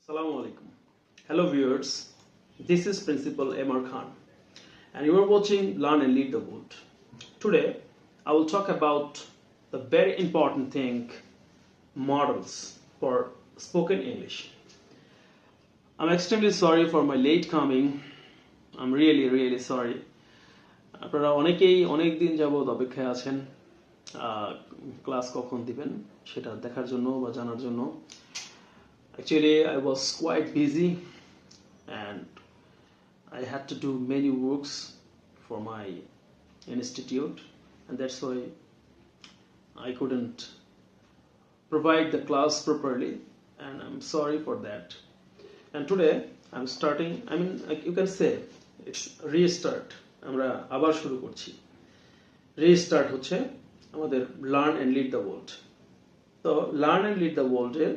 Assalamu alaikum. Hello viewers, this is Principal Amar Khan and you are watching Learn and Lead the World. Today I will talk about the very important thing, models for spoken English. I'm extremely sorry for my late coming. I'm really sorry. আপনারা অনেকেই অনেক দিন যাবত অপেক্ষায় আছেন class কখন দিবেন সেটা দেখার জন্য বা জানার জন্য. Actually, I was quite busy and I had to do many works for my institute, and that's why I couldn't provide the class properly, and I'm sorry for that. And today I'm starting, like you can say it's restart. আমরা আবার শুরু করছি. Restart হচ্ছে আমাদের learn and lead the world. তো learn and lead the world এর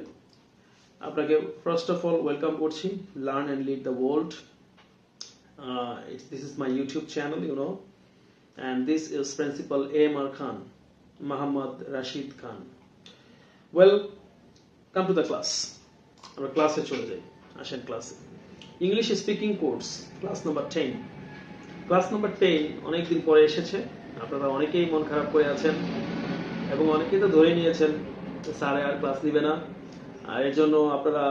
আপনাকে first of all welcome করছি. Learn and lead the world, this is my YouTube channel, you know, and this is principal AMR Khan, Mohammad Rashid Khan. Welcome to the class. আমরা ক্লাসে চলে যাই. আসেন ক্লাসে. English speaking course class number 10. Class number 10 অনেকদিন পরে এসেছে. আপনারা অনেকেই মন খারাপ করে আছেন এবং অনেকেই তো ধরে নিয়েছেন স্যার আর ক্লাস নিবে না, আর এর জন্য আপনারা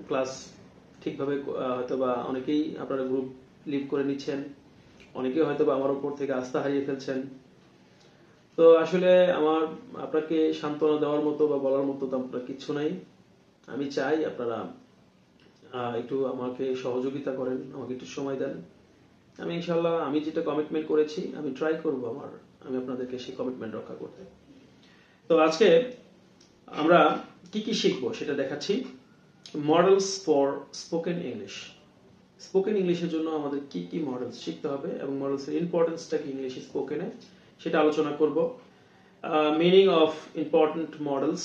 ক্লাস ঠিকভাবে হয়তোবা অনেকেই আপনারা গ্রুপ লিভ করে নিচ্ছেন, অনেকেই হয়তোবা আমার উপর থেকে আস্থা হারিয়ে ফেলছেন. তো আসলে আমার আপনাকে সান্ত্বনা দেওয়ার মতো বা বলার মতো তো আপনার কিচ্ছু নাই. আমি চাই আপনারা একটু আমাকে সহযোগিতা করেন, আমাকে একটু সময় দেন. আমি ইনশাল্লাহ আমি যেটা কমিটমেন্ট করেছি আমি ট্রাই করব আমি আপনাদেরকে সেই কমিটমেন্ট রক্ষা করতে. তো আজকে আমরা কি কি শিখবো সেটা দেখাচ্ছি. Modals for spoken English. Spoken ইংলিশের জন্য আমাদের কি কি মডেলস শিখতে হবে এবং মডেলসের ইম্পর্টেন্সটা কি ইংলিশ স্পোকেনে সেটা আলোচনা করব. মিনিং অফ ইম্পর্টেন্ট মডেলস,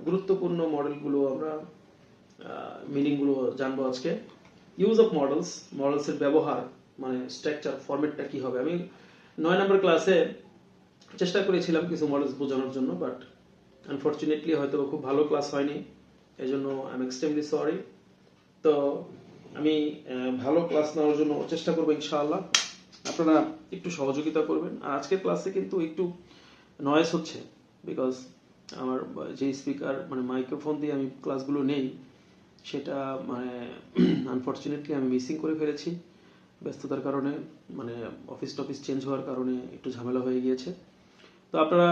গুরুত্বপূর্ণ মডেলগুলো আমরা মিনিংগুলো জানবো আজকে. ইউজ অফ মডেলস, মডেলসের ব্যবহার মানে স্ট্রাকচার ফরম্যাটটা কি হবে. আমি 9 নম্বর ক্লাসে চেষ্টা করেছিলাম কিছু মডেলস বোঝানোর জন্য, বাট আনফরচুনেটলি হয়তো খুব ভালো ক্লাস হয়নি, এই জন্য আই এম এক্সট্রিমলি সরি. তো আমি ভালো ক্লাস নেওয়ার জন্য চেষ্টা করবো ইনশাআল্লাহ. আপনারা একটু সহযোগিতা করবেন. আর আজকের ক্লাসে কিন্তু একটু নয়েজ হচ্ছে, বিকজ আমার যে স্পিকার মানে মাইক্রোফোন দিয়ে আমি ক্লাসগুলো নেই সেটা মানে আনফরচুনেটলি আমি মিসিং করে ফেলেছি ব্যস্ততার কারণে, মানে অফিস টফিস চেঞ্জ হওয়ার কারণে একটু ঝামেলা হয়ে গিয়েছে. তো আপনারা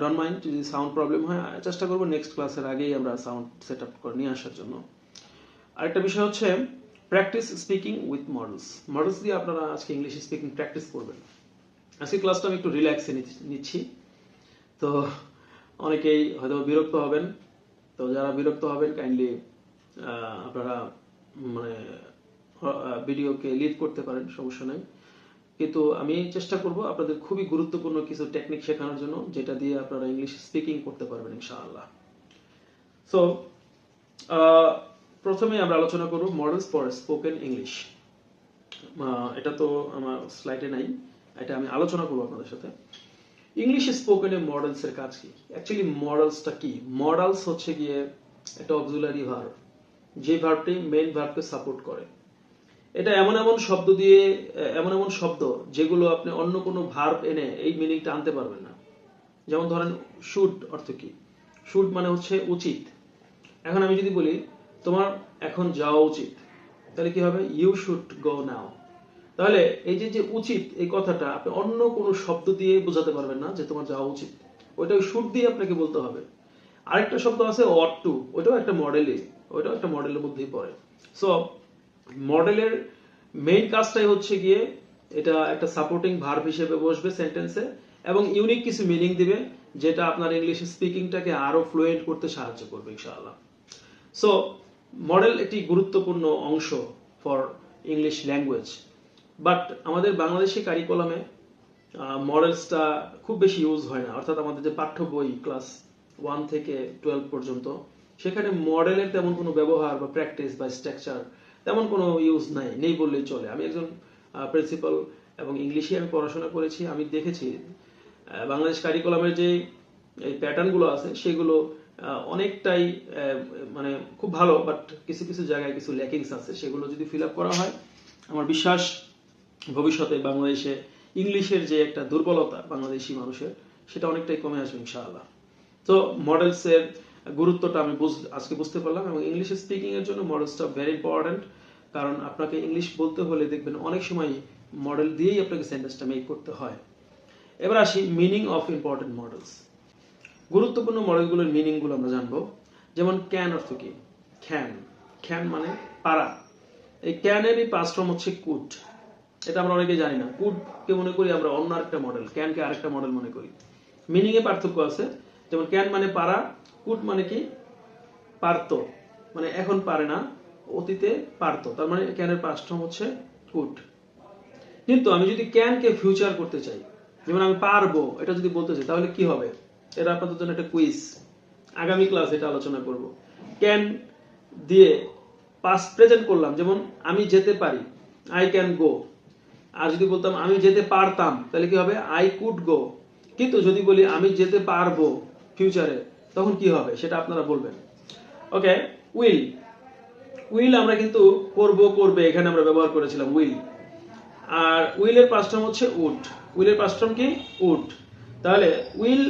ডোন্ট মাইন্ড যদি সাউন্ড প্রবলেম হয়, চেষ্টা করবো নেক্সট ক্লাসের আগেই আমরা সাউন্ড সেট আপ করে নিয়ে আসার জন্য. আরেকটা বিষয় হচ্ছে practice speaking with modals. Modals দিয়ে আপনারা আজকে ইংলিশ স্পিকিং প্র্যাকটিস করবেন. আজকে ক্লাসটা আমি একটু রিল্যাক্সে নিচ্ছি. তো অনেকেই হয়তো বিরক্ত হবেন, তো যারা বিরক্ত হবেন কাইন্ডলি আপনারা মানে ভিডিওকে লিভ করতে পারেন, সমস্যা নাই. কিন্তু আমি চেষ্টা করব আপনাদের খুবই গুরুত্বপূর্ণ কিছু টেকনিক শেখানোর জন্য, যেটা দিয়ে আপনারা ইংলিশ স্পিকিং করতে পারবেন ইনশাআল্লাহ. সো প্রথমে আমরা আলোচনা করব মডেলস ফর স্পোকেন ইংলিশ. এটা তো আমার স্লাইডে নাই, এটা আমি আলোচনা করব আপনাদের সাথে. ইংলিশ স্পোকেনে মডেলস এর কাজ কি? অ্যাকচুয়ালি মডেলসটা কি? মডেলস হচ্ছে গিয়ে একটা অক্সিলারি ভার্ব, যে ভার্বটি মেইন ভার্বকে সাপোর্ট করে. এটা এমন এমন শব্দ যেগুলো আপনি অন্য কোনো ভার্ব এনে এই মিনিংটা আনতে পারবেন না. যেমন ধরেন শুড অর্থ কি? শুড মানে হচ্ছে উচিত. এখন আমি যদি বলি তোমার এখন যাওয়া উচিত, তাহলে কি হবে? ইউ শুড গো নাও. তাহলে এই যে উচিত এই কথাটা আপনি অন্য কোনো শব্দ দিয়ে বোঝাতে পারবেন না যে তোমার যাওয়া উচিত, ওইটা শুড দিয়ে আপনাকে বলতে হবে. আরেকটা শব্দ আছে অট টু, ওইটাও একটা মডেলের মধ্যেই পড়ে. সো মডেলের মেইন কাজটাই হচ্ছে গিয়ে এটা একটা সাপোর্টিং ভার্ব হিসেবে বসবে সেন্টেন্সে এবং ইউনিক কিছু মিনিং দিবে, যেটা আপনার ইংলিশ স্পিকিংটাকে আরো ফ্লুয়েন্ট করতে সাহায্য করবে ইনশাআল্লাহ. সো মডেল একটি গুরুত্বপূর্ণ অংশ ফর ইংলিশ ল্যাঙ্গুয়েজ, বাট আমাদের বাংলাদেশি কারিকুলামে মডেলসটা খুব বেশি ইউজ হয় না. অর্থাৎ আমাদের যে পাঠ্য বই ক্লাস 1 থেকে 12 পর্যন্ত, সেখানে মডেলের তেমন কোনো ব্যবহার বা প্র্যাকটিস বা স্ট্রাকচার তেমন কোনো ইউজ নেই বললেই চলে. আমি একজন প্রিন্সিপাল এবং ইংলিশে আমি পড়াশোনা করেছি. আমি দেখেছি বাংলাদেশ কারিকুলামের যে এই প্যাটার্নগুলো আছে সেগুলো অনেকটাই মানে খুব ভালো, বাট কিছু কিছু জায়গায় কিছু ল্যাকিংস আছে, সেগুলো যদি ফিল আপ করা হয় আমার বিশ্বাস ভবিষ্যতে বাংলাদেশে ইংলিশের যে একটা দুর্বলতা বাংলাদেশি মানুষের, সেটা অনেকটাই কমে আসবে ইনশাআল্লাহ। তো মডেলসের গুরুত্বটা আমি আজকে বুঝতে পারলাম, এবং ইংলিশ স্পিকিং এর জন্য মডেলসটা ভেরি ইম্পর্টেন্ট। কারণ আপনাকে ইংলিশ বলতে হলে দেখবেন অনেক সময় মডেল দিয়েই আপনাকে সেন্টেন্সটা মেক করতে হয়। এবার আসি মিনিং অফ ইম্পর্টেন্ট মডেলস। গুরুত্বপূর্ণ মডেলগুলোর মিনিংগুলো আমরা জানবো। যেমন ক্যান অর্থ কি? ক্যান, ক্যান মানে পারা। এই ক্যানেরই পাস্ট ফর্ম হচ্ছে কুড। এটা আমরা অনেকে জানি না। কুড কে মনে করি আমরা অন্য আরেকটা মডেল, ক্যানকে আরেকটা মডেল মনে করি। মিনিং এ পার্থক্য আছে। যেমন ক্যান মানে পারা, কুড মানে কি পারতো, মানে এখন পারে না, অতীতে পারতো, তার মানে ক্যানের পাস্ট ফর্ম হচ্ছে কুড। কিন্তু আমি যদি ক্যানকে ফিউচার করতে চাই, যেমন আমি পারবো এটা যদি বলতে চাই, তাহলে কি হবে? এটা আপনাদের জন্য একটা কুইজ, আগামী ক্লাস এটা আলোচনা করব। ক্যান দিয়ে পাস্ট প্রেজেন্ট করলাম, যেমন আমি যেতে পারি, আই ক্যান গো। আর যদি বলতাম আমি যেতে পারতাম, তাহলে কি হবে? I could go. কিন্তু যদি বলি আমি যেতে পারবো ফিউচারে, তখন কি হবে সেটা আপনারা বলবেন। ওকে, উইল। উইল আমরা কিন্তু করব, করবে, এখানে আমরা ব্যবহার করেছিলাম উইল। আর উইলের পাস্ট ফর্ম হচ্ছে উড। উইলের পাস্ট ফর্ম কি? উড। তাহলে উইল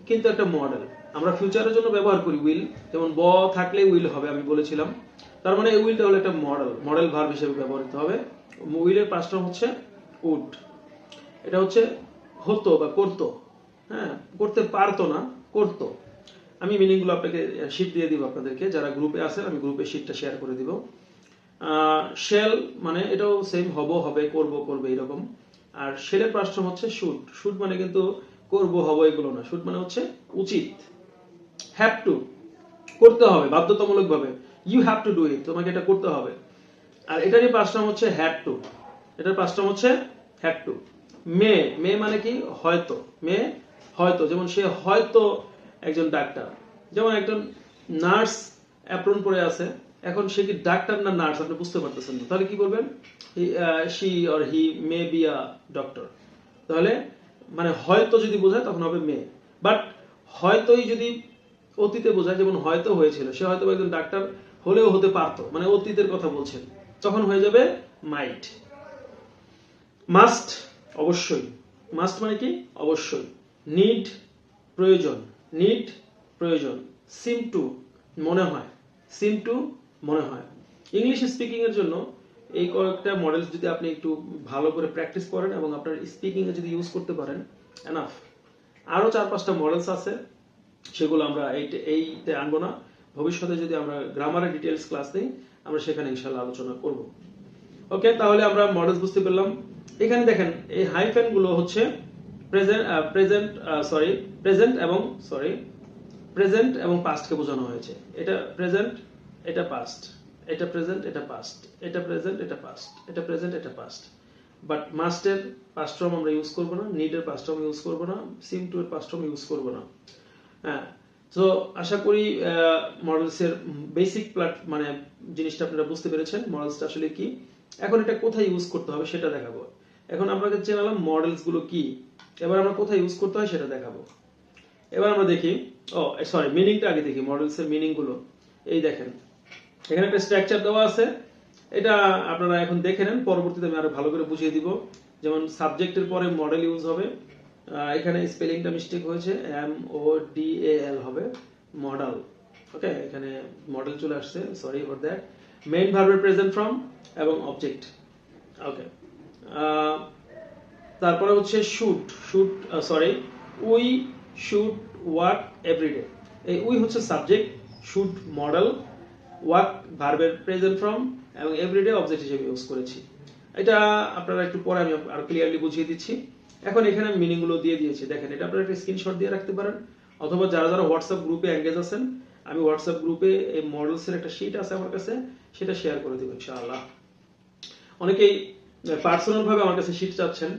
কিন্তু একটা মডেল, আমরা ফিউচারের জন্য ব্যবহার করি উইল। যেমন ব থাকলে উইল হবে, আমি বলেছিলাম। তার মানে এই উইলটা হলো একটা মডেল, মডেল ভার্ব হিসেবে ব্যবহৃত হবে। উইলের পাস্ট ফর্ম হচ্ছে উড। এটা হচ্ছে হতো বা করতো, হ্যাঁ, করতে পারতো না, করতো। আমি মিনিংগুলো আপনাকে শীট দিয়ে দিব আপনাদেরকে, যারা গ্রুপে আছেন আমি গ্রুপে শীটটা শেয়ার করে দিব। শেল মানে এটাও সেম, হব, হবে, করব, করবে, এরকম। আর শেলের পাস্ট ফর্ম হচ্ছে শুড। শুড মানে কিন্তু করব, হব এগুলো না। শুড মানে হচ্ছে উচিত। হ্যাভ টু, করতে হবে বাধ্যতামূলক ভাবে। You have to do it, তোমাকে এটা করতে হবে। আর এটারই পাস্ট ফর্ম হচ্ছে হ্যাড টু। এটার পাস্ট ফর্ম হচ্ছে হ্যাড টু। মে, মে মানে কি? হয়তো। মে হয়তো, যেমন সে হয়তো একজন ডাক্তার। যেমন একজন নার্স অ্যাপ্রন পরে আছে, এখন সে কি ডাক্তার না নার্স আপনি বুঝতে পারতেছেন না, তাহলে কি করবেন? She or he may be a doctor. তাহলে মানে হয়তো যদি বোঝায় তখন হবে মে। বাট হয়তোই যদি অতীতে বোঝায়, যেমন হয়তো হয়েছিল, সে হয়তো একজন ডাক্তার হলেও হতে পারতো, মানে অতীতের কথা বলছেন, তখন হয়ে যাবে মাইট। মাস্ট, অবশ্যই। মাস্ট মানে কি? অবশ্যই। নিড, প্রয়োজন। নিড, প্রয়োজন। সিম টু, মনে হয়। সিম টু, মনে হয়। ইংলিশ স্পিকিং এর জন্য এই কয়েকটা মডেল যদি আপনি একটু ভালো করে প্র্যাকটিস করেন এবং আপনার স্পিকিং এ যদি ইউজ করতে পারেন, এনাফ। আরো 4-5টা মডেলস আছে, সেগুলো আমরা এইতে আনবো না। ভবিষ্যতে যদি আমরা গ্রামারের ডিটেইলস ক্লাস দিই, আমরা সেখানে ইনশাআল্লাহ আলোচনা করব। ওকে, তাহলে আমরা মডেলস বুঝতে পারলাম। এখানে দেখেন এই হাইফেন গুলো হচ্ছে প্রেজেন্ট এবং পাস্টকে বোঝানো হয়েছে। এটা প্রেজেন্ট, এটা পাস্ট, এটা প্রেজেন্ট, এটা পাস্ট, এটা প্রেজেন্ট, এটা পাস্ট, এটা প্রেজেন্ট, এটা পাস্ট। বাট মাস্টের পাস্ট ফর্ম আমরা ইউজ করব না, নিডের পাস্ট ফর্ম ইউজ করব না, সিম টু এর পাস্ট ফর্ম ইউজ করব না। হ্যাঁ, তো আশা করি মডেলসের বেসিক মানে জিনিসটা আপনারা বুঝতে পেরেছেন, মডেলসটা আসলে কি। এখন এটা কোথায় ইউজ করতে হবে সেটা দেখাবো। এখন আপনাকে জানালাম মডেলস গুলো কি, এবার আমরা কোথায় ইউজ করতে হয় সেটা দেখাবো। এবার আমরা দেখি, মিনিংটা আগে দেখি, মডেলস এর মিনিং গুলো। এই দেখেন, এখানে একটা স্ট্রাকচার দেওয়া আছে, এটা আপনারা এখন দেখে নেন, পরবর্তীতে আমি আরো ভালো করে বুঝিয়ে দিব। যেমন সাবজেক্টের পরে মডেল ইউজ হবে, এখানে স্পেলিংটা মিস্টেক হয়েছে, MODAL হবে, মডেল। ওকে, এখানে মডেল চলে আসছে, সরি ফর দ্যাট। মেইন ভার্বের প্রেজেন্ট ফর্ম এবং অবজেক্ট। ওকে, তারপরে হচ্ছে উই শুড ওয়ার্ক এভরিডে। এই উই হচ্ছে সাবজেক্ট, শুড মডেল, ওয়ার্ক ভার্বের প্রেজেন্ট ফর্ম এবং এভরিডে অবজেক্ট হিসেবে ইউজ করেছি। এটা আপনারা একটু পরে আমি আরো ক্লিয়ারলি বুঝিয়ে দিচ্ছি। এখন এখানে মিনিং গুলো দিয়ে দিয়েছি, দেখেন। এটা আপনারা একটা স্ক্রিনশট দিয়ে রাখতে পারেন, অথবা যারা যারা হোয়াটসঅ্যাপ গ্রুপে এঙ্গেজ আছেন, আমি হোয়াটসঅ্যাপ গ্রুপে এই মডেলস এর একটা শীট আছে আমার কাছে, সেটা শেয়ার করে দেব ইনশাআল্লাহ। অনেকেই পার্সোনাল ভাবে আমার কাছে শীট চাচ্ছেন।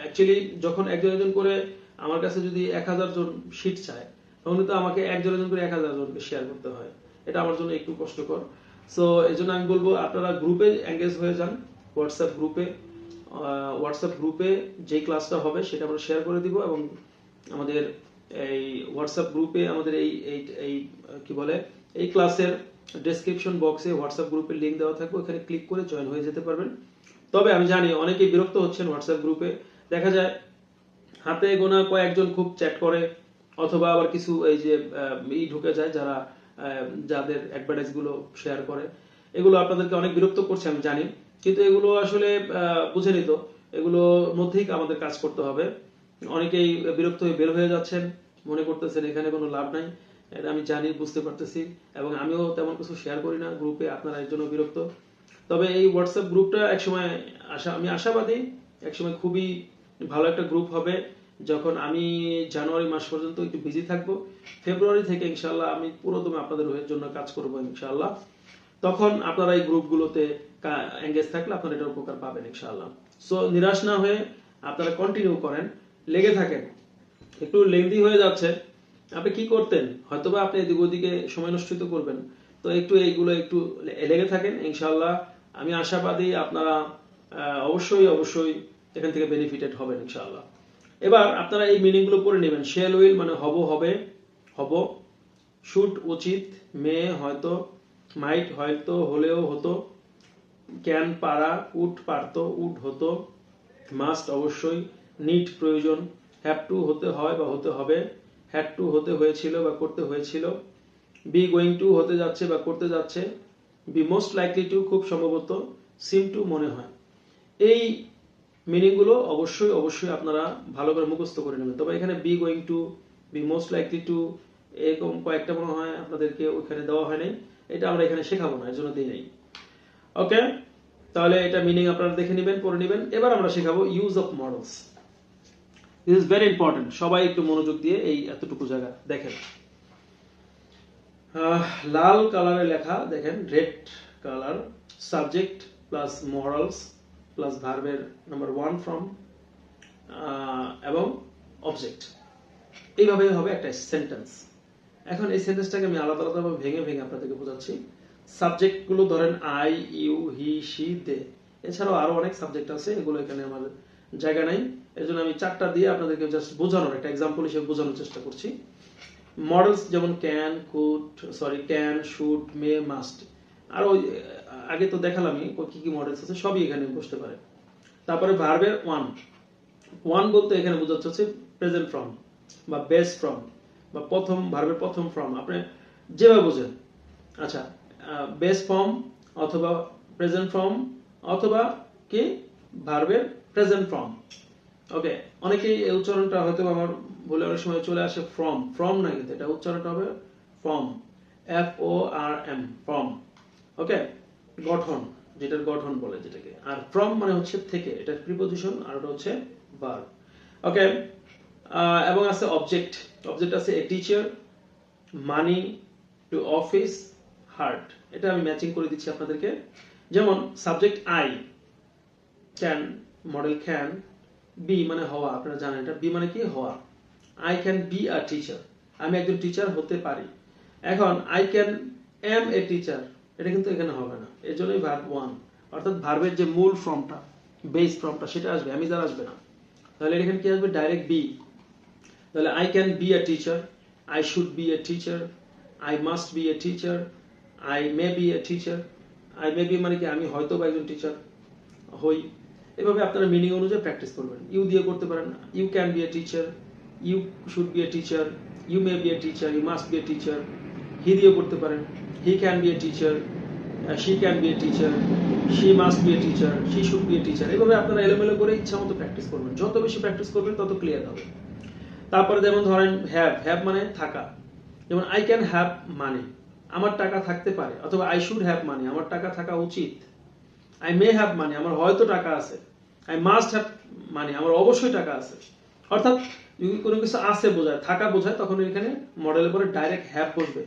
অ্যাকচুয়ালি যখন একজন করে আমার কাছে যদি 1000 জন শীট চায়, তখন তো আমাকে একজন করে 1000 জনকে শেয়ার করতে হয়, এটা আমার জন্য একটু কষ্টকর। সো এই জন্য আমি বলবো আপনারা গ্রুপে এঙ্গেজ হয়ে যান, হোয়াটসঅ্যাপ গ্রুপে যে ক্লাসটা হবে সেটা আমরা শেয়ার করে দিব, এবং আমাদের এই হোয়াটসঅ্যাপ গ্রুপে আমাদের এই এই এই কি বলে এই ক্লাসের ডেসক্রিপশন বক্সে হোয়াটসঅ্যাপ গ্রুপের লিংক দেওয়া থাকবে, ওখানে ক্লিক করে জয়েন হয়ে যেতে পারবেন। তবে আমি জানি অনেকেই বিরক্ত হচ্ছেন হোয়াটসঅ্যাপ গ্রুপে, দেখা যায় হাতে গোনা কয়েকজন খুব চ্যাট করে, অথবা আবার কিছু এই যে ঢুকে যায় যারা যাদের অ্যাডভার্টাইজ গুলো শেয়ার করে, এগুলো আপনাদেরকে অনেক বিরক্ত করছে আমি জানি, কিন্তু এগুলো আসলে বুঝে নিত, এগুলোর মধ্যেই আমাদের কাজ করতে হবে। অনেকেই বিরক্ত হয়ে বের হয়ে যাচ্ছেন, মনে করতেছেন এখানে কোনো লাভ নাই, এটা আমি জানি, বুঝতে পারতেছি, এবং আমিও তেমন কিছু শেয়ার করি না গ্রুপে, আপনারা এর জন্য বিরক্ত। তবে এই হোয়াটসঅ্যাপ গ্রুপটা একসময় আমি আশাবাদী একসময় খুবই ভালো একটা গ্রুপ হবে, যখন আমি জানুয়ারি মাস পর্যন্ত একটু বিজি থাকবো, ফেব্রুয়ারি থেকে ইনশাআল্লাহ আমি পুরোদমে আপনাদের জন্য কাজ করব ইনশাআল্লাহ। তখন আপনারা এই গ্রুপগুলোতে এঙ্গেজ থাকলে আপনারা এটার উপকার পাবেন ইনশাআল্লাহ। সো নিরাশ না হয়ে আপনারা কন্টিনিউ করেন, লেগে থাকেন। একটু লেন্দি হয়ে যাচ্ছে, আপনি কি করতেন, হয়তোবা আপনি এদিক ওদিকে সময় নষ্ট করবেন, তো একটু এইগুলো একটু লেগে থাকেন ইনশাআল্লাহ। আমি আশাবাদী আপনারা অবশ্যই অবশ্যই এখান থেকে বেনিফিটেড হবেন ইনশাআল্লাহ। এবার আপনারা এই মিনিং গুলো পড়ে নেবেন। শেল উইল মানে হব, হবে, হব। শুড উচিত, মে হয়তো, মাইট হয়তো, হলেও হতো, ক্যান পারা, উড পারতো, উড হতো, মাস্ট অবশ্যই, নিড প্রয়োজন, হ্যাভ টু হতে হয় বা হতে হবে, হ্যাড টু হতে হয়েছিল বা করতে হয়েছিল, বি গোয়িং টু হতে যাচ্ছে বা করতে যাচ্ছে, বি মোস্ট লাইকলি টু খুব সম্ভবত, সিম টু মনে হয়। এই মিনিং গুলো অবশ্যই অবশ্যই আপনারা ভালো করে মুখস্থ করে নেবেন। তবে এখানে be going to, be most likely to, এরকম কয়েকটা মনে হয় আপনাদেরকে ওইখানে দেওয়া হয় নাই, এটা আমরা এখানে শেখাবো না, এর জন্য দিই নাই। ওকে, তাহলে এটা মিনিং আপনারা দেখে নেবেন, পড়ে নেবেন। এবার আমরা শেখাবো use of modals. This is very important, সবাই একটু মনোযোগ দিয়ে এই এতটুকু জায়গা দেখেন। লাল কালারে লেখা দেখেন, red colour, subject plus modals plus ভার্বের নাম্বার 1 ফ্রম এবং অবজেক্ট, এইভাবে হবে একটা সেন্টেন্স। এখন এই সেন্টেন্সটাকে আমি আলাদা আলাদাভাবে ভেঙে ভেঙে আপনাদেরকে বোঝাচ্ছি। সাবজেক্ট গুলো ধরেন আই, ইউ, হি, শি, দে, এছাড়াও আরো অনেক সাবজেক্ট আছে, এগুলো এখানে আমাদের জায়গা নাই, এর জন্য আমি 4টা দিয়ে আপনাদেরকে জাস্ট বোঝানোর একটা এক্সাম্পল হিসেবে বোঝানোর চেষ্টা করছি। মডেলস যেমন can, could, can, should, may, must, আর ওই আগে তো দেখালামই কি কি মডেলস আছে, সবই এখানে বসতে পারে। তারপরে ভার্বের ওয়ান বলতে এখানে বোঝাচ্ছে হচ্ছে প্রেজেন্ট ফর্ম বা বেস ফর্ম বা প্রথম, ভার্বের প্রথম ফর্ম, আপনি যেভাবে বোঝেন। আচ্ছা, বেস ফর্ম অথবা প্রেজেন্ট ফর্ম অথবা কি ভার্বের প্রেজেন্ট ফর্ম। ওকে, অনেকেই এই উচ্চারণটা হয়তো আমার বলে অনেক সময় চলে আসে ফ্রম না, কিন্তু এটা উচ্চারণটা হবে ফর্ম, FORM, ফর্ম। ওকে, গঠন, যেটার গঠন বলে যেটাকে, আর ফ্রম মানে হচ্ছে থেকে, এটা প্রিপজিশন, আর ওটা হচ্ছে ভার্ব। ওকে, এবং আছে অবজেক্ট আছে a teacher, money, to office, heart, এটা আমি ম্যাচিং করে দিচ্ছি আপনাদেরকে। যেমন subject I, can, modal can, be মানে হওয়া, আপনারা জানেন এটা, বি মানে কি হওয়া। I can be a teacher, আমি একজন টিচার হতে পারি। এখন I can am a teacher, এটা কিন্তু এখানে হবে না, এর জন্যই ভার্ব 1, অর্থাৎ ভার্বের যে মূল ফর্মটা, বেস ফর্মটা, সেটা আসবে, আমি যারা আসবে না। তাহলে এখানে কি আসবে, ডাইরেক্ট বি। তাহলে I can be a teacher, I should be a teacher, I must be a teacher, I may be a teacher. I may be মানে কি আমি হয়তো বা একজন টিচার হই। এভাবে আপনারা মিনিং অনুযায়ী প্র্যাকটিস করবেন। ইউ দিয়ে করতে পারেন, you can be a teacher, you should be a teacher, you may be a teacher, you must be a teacher. He দিয়ে করতে পারেন, he can be a teacher, she can be a teacher, she must be a teacher, she should be a teacher. এভাবে আপনারা এলোমেলো করে ইচ্ছা মতো practice করবেন, যত বেশি প্র্যাকটিস করবেন তত ক্লিয়ার হবে। তারপরে যেমন ধরেন হ্যাভ মানে থাকা, যেমন আই ক্যান হ্যাভ মানি, আমার টাকা থাকতে পারে, অথবা আই শুড হ্যাভ মানি, আমার টাকা থাকা উচিত। আই মে হ্যাভ মানি, আমার হয়তো টাকা আছে। আই মাস্ট হ্যাভ মানি, আমার অবশ্যই টাকা আছে। অর্থাৎ যদি কোনো কিছু আছে বোঝায়, থাকা বোঝায়, তখন এখানে মডেলের পরে ডাইরেক্ট হ্যাভ বসবে,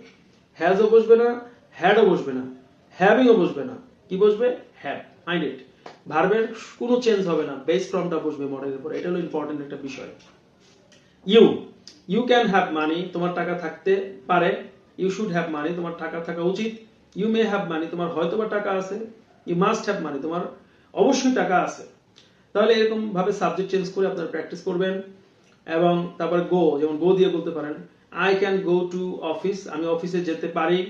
হ্যাজও বসবে না, হ্যাডও বসবে না, হ্যাভিংও বসবে না, কি বসবে, হ্যাভ। মাইন্ড ইট, ভার্বের কোনো চেঞ্জ হবে না, বেস ফর্মটা বসবে মডেলের পরে, এটা হলো ইম্পর্টেন্ট একটা বিষয়। ইউ ক্যান হ্যাভ মানি, তোমার টাকা থাকতে পারে। ইউ শুড হ্যাভ মানি, তোমার টাকা থাকা উচিত। ইউ মে হ্যাভ মানি, তোমার হয়তো বা টাকা আছে। ইউ মাস্ট হ্যাভ মানি, তোমার অবশ্যই টাকা আছে। তাহলে এরকম ভাবে সাবজেক্ট চেঞ্জ করে আপনারা প্র্যাকটিস করবেন। এবং তারপরে গো, যেমন গো দিয়ে বলতে পারেন I can go to office, আমি অফিসে যেতে পারি।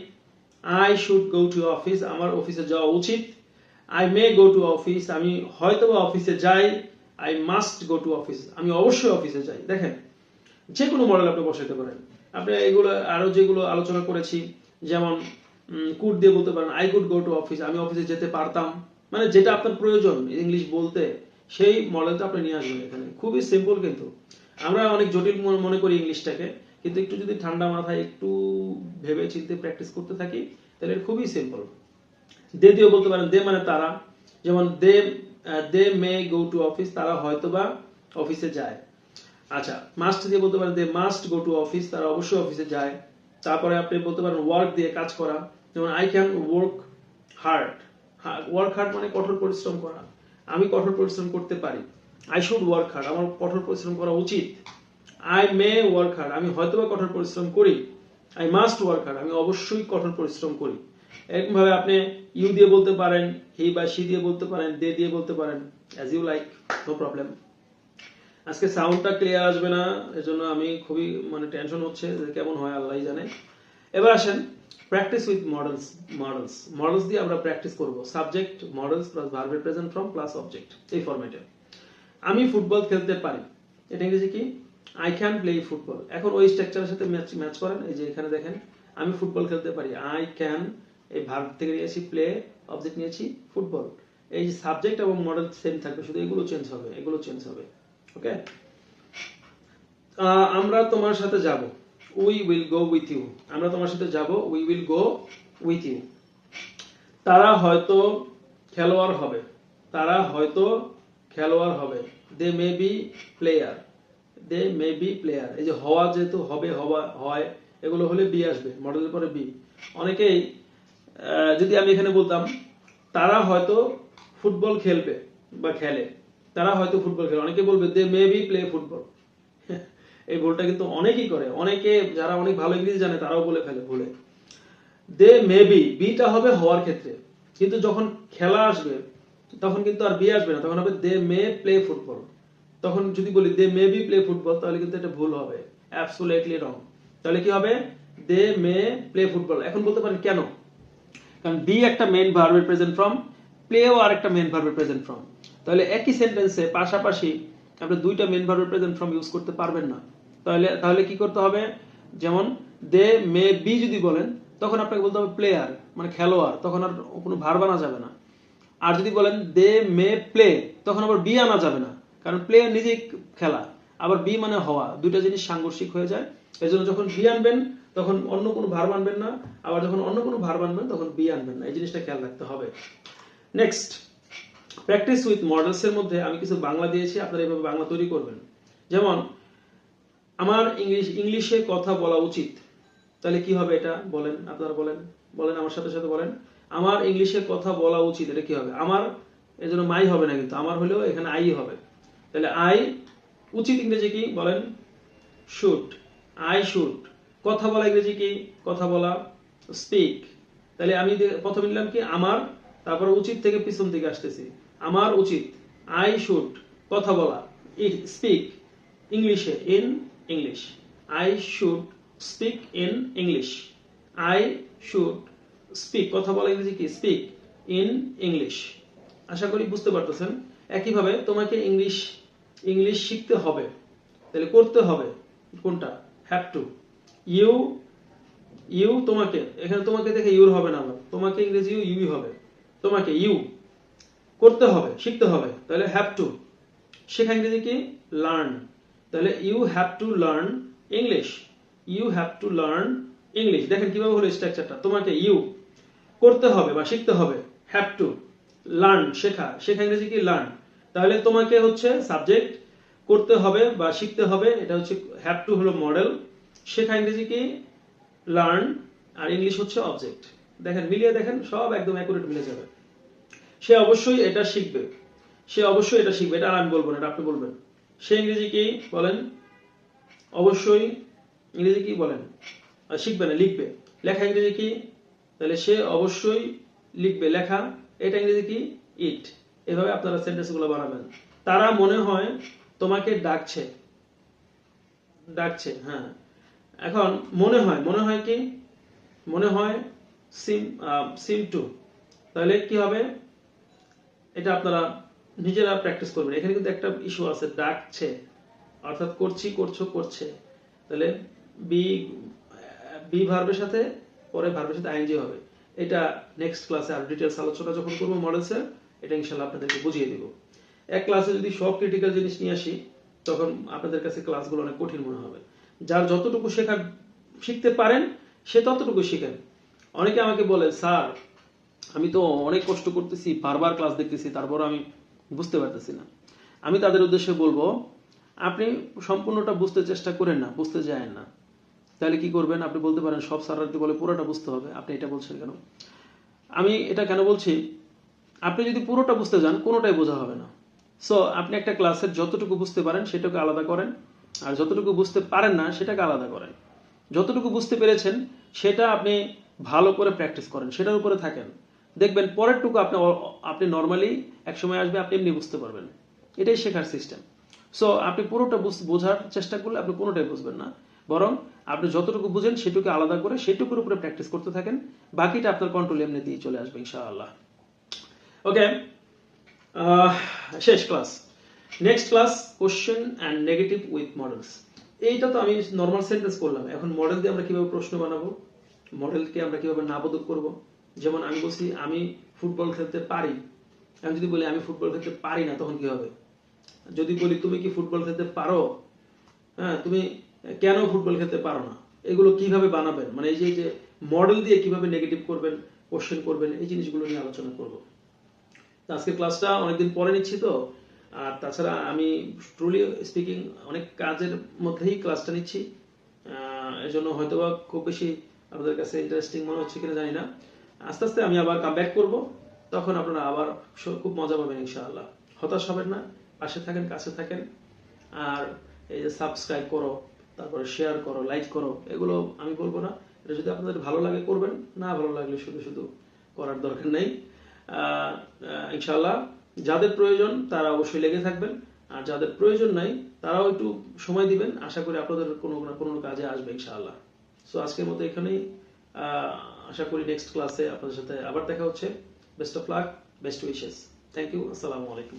I should go to office, আমার অফিসে যাওয়া উচিত। I may go to office, আমি হয়তোবা অফিসে যাই। I must go to office, আমি অবশ্যই অফিসে যাই। দেখেন যে কোনো মডেল আপনি বসাতে পারেন। আপনি এগুলো আরো যেগুলো আলোচনা করেছি, যেমন কুড দিয়ে বলতে পারেন I could go to office, আমি অফিসে যেতে পারতাম। মানে যেটা আপনার প্রয়োজন ইংলিশ বলতে, সেই মডেলটা আপনি নিয়ে আসবেন এখানে। খুবই সিম্পল, কিন্তু আমরা অনেক জটিল মনে করি ইংলিশটাকে, কিন্তু একটু যদি ঠান্ডা মাথায় একটু ভেবে চিন্তে প্র্যাকটিস করতে থাকি তাহলে খুবই সিম্পল। দে দিয়েও বলতে পারেন, দে মানে তারা, যেমন দে মে গো টু অফিস, তারা হয়তোবা অফিসে যায়। আচ্ছা, মাস্ট দিয়ে বলতে পারেন they must go to office, তারা অবশ্যই অফিসে যায়। তারপরে আপনি বলতে পারেন ওয়ার্ক দিয়ে কাজ করা, যেমন I can work hard. Work hard মানে কঠোর পরিশ্রম করা, আমি কঠোর পরিশ্রম করতে পারি। আই শুড ওয়ার্ক হার্ড, আমার কঠোর পরিশ্রম করা উচিত। আই মে ওয়ার্ক হার্ড, আমি হয়তোবা কঠোর পরিশ্রম করি। আই মাস্ট ওয়ার্ক হার্ড, আমি অবশ্যই কঠোর পরিশ্রম করি। এরকম ভাবে আপনি ইউ দিয়ে বলতে পারেন, হি বা শি দিয়ে বলতে পারেন, দে দিয়ে বলতে পারেন, as you like, no problem. আজকে সাউন্ডটা ক্লিয়ার আসবে না, এজন্য আমি খুবই টেনশন হচ্ছে যে কেমন হয় আল্লাহই জানে। এবার আসেন প্র্যাকটিস উইথ মডেলস। মডেলস দিয়ে আমরা প্র্যাকটিস করব। সাবজেক্ট মডেলস প্লাস ভার্বের প্রেজেন্ট ফর্ম প্লাস অবজেক্ট, এই ফরম্যাটে। আমি ফুটবল খেলতে পারি, এটা ইংরেজি কি? I can play football. এখন ওই স্ট্রাকচারের সাথে ম্যাচ করেন। এই যে এখানে দেখেন আমি ফুটবল খেলতে পারি, আই ক্যান, এই ভার্ব থেকে নিয়েছি প্লে, অবজেক্ট নিয়েছি ফুটবল। এই যে সাবজেক্ট এবং মডেল সেম থাকবে, শুধু এগুলো চেঞ্জ হবে। ওকে, আমরা তোমার সাথে যাব, we will go with you. আমরা তোমার সাথে যাব, we will go with you. তারা হয়তো খেলোয়াড় হবে, তারা হয়তো খেলোয়াড় হবে। They may be player, they may be player. এই যে হওয়া, যেহেতু হবে, হওয়া, হয়, এগুলো হলে বি আসবে, মডেলের পরে বি। অনেকেই যদি আমি এখানে বলতাম তারা হয়তো ফুটবল খেলবে বা খেলে, তারা হয়তো ফুটবল খেলে, অনেকে বলবে দে মে বি প্লে ফুটবল। এই ভুলটা কিন্তু অনেকেই করে, অনেকে যারা অনেক ভালো ইংরেজি জানে তারাও বলে ফেলে ভুলে। দে মে বি, বিটা হবে হওয়ার ক্ষেত্রে, কিন্তু যখন খেলা আসবে তখন কিন্তু আর বি আসবে না, তখন হবে দে মে প্লে ফুটবল। তখন যদি বলি দে মে বি প্লে ফুটবল, তাহলে কিন্তু এটা ভুল হবে, অ্যাবসলিউটলি রং। তাহলে কি হবে? They May play football. এখন বলতে পারেন কেন? কারণ বি একটা মেইন ভার্বের প্রেজেন্ট ফর্ম, প্লেও আর একটা মেইন ভার্বের প্রেজেন্ট ফর্ম। তাহলে একই সেন্টেন্সে পাশাপাশি আপনি দুইটা মেইন ভার্বের প্রেজেন্ট ফর্ম ইউজ করতে পারবেন না। তাহলে কি করতে হবে? যেমন দে মে বি যদি বলেন, তখন আপনাকে বলতে হবে প্লেয়ার, মানে খেলোয়াড়, তখন আর কোনো ভার্ব আনা যাবে না। আর যদি বলেন দে মে প্লে, তখন আবার বি আনা যাবে না, কারণ প্লে নিজেই খেলা, আবার বি মানে হওয়া, দুইটা জিনিস সাংঘর্ষিক হয়ে যায়। এজন্য যখন বি আনবেন তখন অন্য কোনো ভার্ব আনবেন না, আবার যখন অন্য কোনো ভার্ব আনবেন তখন বি আনবেন না। এই জিনিসটা খেয়াল রাখতে হবে। নেক্সট, প্র্যাকটিস উইথ মডেলস এর মধ্যে আমি কিছু বাংলা দিয়েছি, আপনারা এইভাবে বাংলা তৈরি করবেন। যেমন আমার ইংলিশে কথা বলা উচিত, তাহলে কি হবে এটা বলেন, আপনারা বলেন আমার সাথে সাথে বলেন, আমার ইংলিশে কথা বলা উচিত। এটা কি হবে? আমার, এর জন্য মাই হবে না, কিন্তু আমার হলেও এখানে আই হবে। তাহলে আই, উচিত ইংরেজি কি বলেন? Should, I should. কথা বলা ইংরেজি কি? কথা বলা স্পিক। তাহলে আমি প্রথমে নিলাম কি আমার, তারপর উচিত থেকে পিছন থেকে আসতেছি, আমার উচিত, আই শুড কথা বলা, স্পিক ইংলিশে, in English. I should speak in English, I should speak, কথা বলা ইংরেজি কি? Speak in English. আশা করি বুঝতে পারতেছেন। একইভাবে তোমাকে ইংলিশ শিখতে হবে, তাহলে করতে হবে কোনটা? Have to. ইউ তোমাকে, এখানে তোমাকে দেখে ইউর হবে না, আবার তোমাকে ইংরেজি ইউই হবে। তোমাকে ইউ করতে হবে, শিখতে হবে, তাহলে হ্যাভ টু। শেখা ইংরেজি কি? লার্ন। তাহলে you have to learn English, you have to learn English. দেখেন কিভাবে হলো স্ট্রাকচারটা। তোমাকে ইউ করতে হবে বা শিখতে হবে, হ্যাভ টু। লার্ন শেখা ইংরেজি কি? লার্ন। তাহলে তোমাকে হচ্ছে সাবজেক্ট, করতে হবে বা শিখতে হবে এটা হচ্ছে হ্যাভ টু হলো মডেল, শেখা ইংরেজি কি? লার্ন, আর ইংলিশ হচ্ছে অবজেক্ট। দেখেন মিলিয়ে দেখেন, সব একদম অ্যাকুরেট মিলে যাবে। সে অবশ্যই এটা শিখবে, এটা আর আমি বলবো না, এটা আপনি বলবেন। সে ইংরেজি কি বলেন? অবশ্যই ইংরেজি কি বলেন? শিখবে না, লিখবে। লেখা ইংরেজি কি? তাহলে সে অবশ্যই লিখবে, লেখা। এটা ইংরেজি কি? ইট। এভাবে আপনারা সেন্টেন্সগুলো বানাবেন। তারা মনে হয় তোমাকে ডাকছে, ডাকছে, হ্যাঁ। এখন মনে হয় কি, মনে হয় সিম টু, তাহলে কি হবে, এটা আপনারা নিজেরা প্র্যাকটিস করবেন। এখানে কিন্তু একটা ইস্যু আছে, ডাকছে অর্থাৎ করছে, তাহলে বি বি ভার্বের সাথে পরে ভার্বের সাথে আইএনজি হবে। এটা নেক্সট ক্লাসে আর ডিটেলস আলোচনা যখন করবো মডেলসের, এটা ইনশাআল্লাহ আপনাদেরকে বুঝিয়ে দিব। এক ক্লাসে যদি সব ক্রিটিক্যাল জিনিস নিয়ে আসি, তখন আপনাদের কাছে ক্লাসগুলো অনেক কঠিন মনে হবে। যার যতটুকু শিখতে পারেন সে ততটুকু শিখেন। অনেকে আমাকে বলে, স্যার আমি তো অনেক কষ্ট করতেছি, বারবার ক্লাস দেখতেছি, তারপর আমি বুঝতে পারতেছি না। আমি তাদের উদ্দেশ্যে বলবো, আপনি সম্পূর্ণটা বুঝতে চেষ্টা করেন না, বুঝতে যায়েন না। তাহলে কি করবেন? আপনি বলতে পারেন সব স্যাররা বলে পুরোটা বুঝতে হবে, আপনি এটা বলছেন কেন? আমি এটা কেন বলছি, আপনি যদি পুরোটা বুঝতে যান কোনোটাই বোঝা হবে না। সো আপনি একটা ক্লাসের যতটুকু বুঝতে পারেন সেটাকে আলাদা করেন, আর যতটুকু বুঝতে পারেন না সেটাকে আলাদা করেন। যতটুকু বুঝতে পেরেছেন সেটা আপনি ভালো করে প্র্যাকটিস করেন, সেটার উপরে থাকেন, দেখবেন পরেরটুকু আপনি নর্মালি একসময় আসবে, আপনি এমনি বুঝতে পারবেন। এটাই শেখার সিস্টেম। সো আপনি পুরোটা বোঝার চেষ্টা করলে আপনি কোনোটাই বুঝবেন না, বরং আপনি যতটুকু বুঝেন সেটুকু আলাদা করে সেটুকুর উপরে প্র্যাকটিস করতে থাকেন, বাকিটা আপনার কন্ট্রোল এমনি দিয়ে চলে আসবে ইনশাআল্লাহ। ওকে, শেষ class. Next class, question and negative with modals. এইটা তো আমি নর্মাল সেন্টেন্স করলাম, এখন মডেল দিয়ে আমরা কিভাবে প্রশ্ন বানাবো, মডেলকে আমরা কিভাবে নাবোধক করব। যেমন আমি বলছি আমি ফুটবল খেলতে পারি, আমি যদি বলি আমি ফুটবল খেলতে পারি না, তখন কি হবে? যদি বলি তুমি কি ফুটবল খেলতে পারো, হ্যাঁ, তুমি কেন ফুটবল খেলতে পারো না, এগুলো কিভাবে বানাবেন, মানে এই যে মডেল দিয়ে কিভাবে নেগেটিভ করবেন, কোশ্চেন করবেন, এই জিনিসগুলো নিয়ে আলোচনা করব। আজকের ক্লাসটা অনেকদিন পরে নিচ্ছি তো, আর তাছাড়া আমি ট্রুলি স্পিকিং অনেক কাজের মধ্যেই ক্লাসটা নিচ্ছি, এজন্য হয়তোবা খুব বেশি আপনাদের কাছে ইন্টারেস্টিং মনে হচ্ছে কিনা জানি না। আস্তে আস্তে আমি আবার কাম ব্যাক করবো, তখন আপনারা আবার খুব মজা পাবেন ইনশাআল্লাহ। হতাশ হবেন না, পাশে থাকেন, কাছে থাকেন। আর এই যে সাবস্ক্রাইব করো, তারপরে শেয়ার করো, লাইক করো, এগুলো আমি বলবো না। এটা যদি আপনাদের ভালো লাগে করবেন, না ভালো লাগলে শুধু করার দরকার নেই। ইনশাআল্লাহ যাদের প্রয়োজন তারা অবশ্যই লেগে থাকবেন, আর যাদের প্রয়োজন নাই তারাও একটু সময় দিবেন, আশা করি আপনাদের কোনো না কোনো কাজে আসবে ইনশাআল্লাহ। সো আজকের মতো এখানেই, আশা করি নেক্সট ক্লাসে আপনাদের সাথে আবার দেখা হচ্ছে। Best of luck, best wishes. Thank you, আসসালামু আলাইকুম।